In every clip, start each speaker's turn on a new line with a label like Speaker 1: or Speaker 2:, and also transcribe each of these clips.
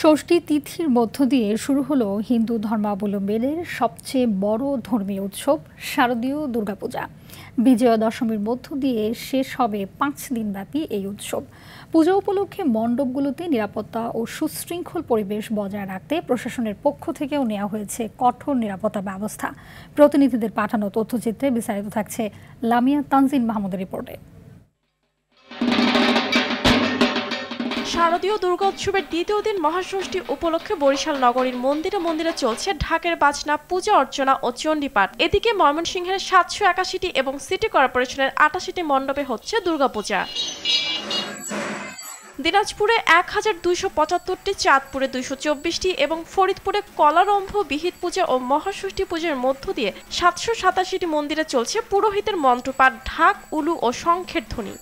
Speaker 1: ষষ্ঠী তিথির মধ্য দিয়ে শুরু হলো হিন্দু ধর্মাবলম্বীদের সবচেয়ে বড় ধর্মীয় উৎসব শারদীয় দুর্গাপূজা। বিজয়া দশমীর মধ্য দিয়ে শেষ হবে 5 দিনব্যাপী এই উৎসব। পূজা উপলক্ষে মণ্ডপগুলোতে নিরাপত্তা ও সুশৃঙ্খল পরিবেশ বজায় রাখতে প্রশাসনের পক্ষ থেকেও নেওয়া হয়েছে কঠোর নিরাপত্তা ব্যবস্থা। প্রতিনিধিদের পাঠানো তথ্যচিত্রে বিস্তারিত থাকছে লামিয়া তানজিন মাহমুদের রিপোর্টে।
Speaker 2: শারদীয় দুর্গোৎসবের দ্বিতীয় দিন মহাষষ্ঠী উপলক্ষে বরিশাল নগরীর মন্দিরে মন্দিরে চলছে ঢাকের বাজনা, পূজা অর্চনা ও চণ্ডীপাঠ। এদিকে ময়মনসিংহের 781টি এবং সিটি কর্পোরেশনের 88টি মণ্ডপে হচ্ছে দুর্গাপূজা। দিনাজপুরে 1275টি, চাঁদপুরে 224টি এবং ফরিদপুরে কলারম্ভ, বিহিত পূজা ও মহাষষ্ঠী পূজার মধ্য দিয়ে 787টি মন্দিরে চলছে পুরোহিতের মন্ত্রপাঠ, ঢাক, উলু ও শঙ্খের ধ্বনি।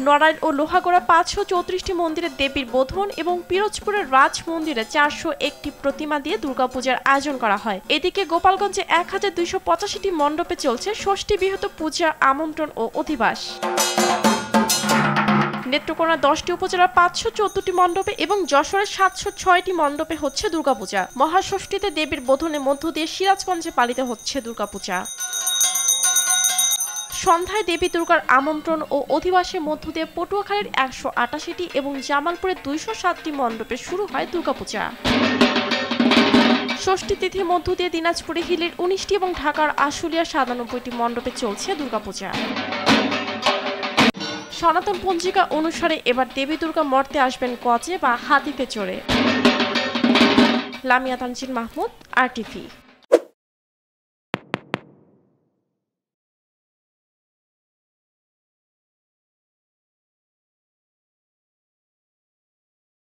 Speaker 2: নড়াইল ও লোহাগড়া 534টি মন্দিরে দেবীর বোধন এবং পিরোজপুরের রাজ মন্দিরে 401টি প্রতিমা দিয়ে দুর্গাপূজার আয়োজন করা হয়। এদিকে গোপালগঞ্জে 1285টি মণ্ডপে চলছে ষষ্ঠী বিহুত পূজা, আমন্ত্রণ ও অধিবাস। নেত্রকোনা 10টি উপজেলার 514টি মণ্ডপে এবং যশোরের 706টি মণ্ডপে হচ্ছে দুর্গাপূজা। মহাষষ্ঠীতে দেবীর বোধনের মধ্য দিয়ে সিরাজগঞ্জে পালিত হচ্ছে দুর্গাপূজা। সন্ধ্যায় দেবী দুর্গার আমন্ত্রণ ও অধিবাসের মধ্য দিয়ে পটুয়াখালীর 188টি এবং জামালপুরের 207টি মণ্ডপে শুরু হয় দুর্গাপূজা। ষষ্ঠী তিথির মধ্য দিয়ে দিনাজপুরে হিলের 19টি এবং ঢাকার আশুলিয়ার 97টি মণ্ডপে চলছে দুর্গাপূজা। সনাতন পঞ্জিকা অনুসারে এবার দেবী দুর্গা মর্তে আসবেন গজে বা হাতিতে চড়ে। লামিয়া তানজিন মাহমুদ, RTV।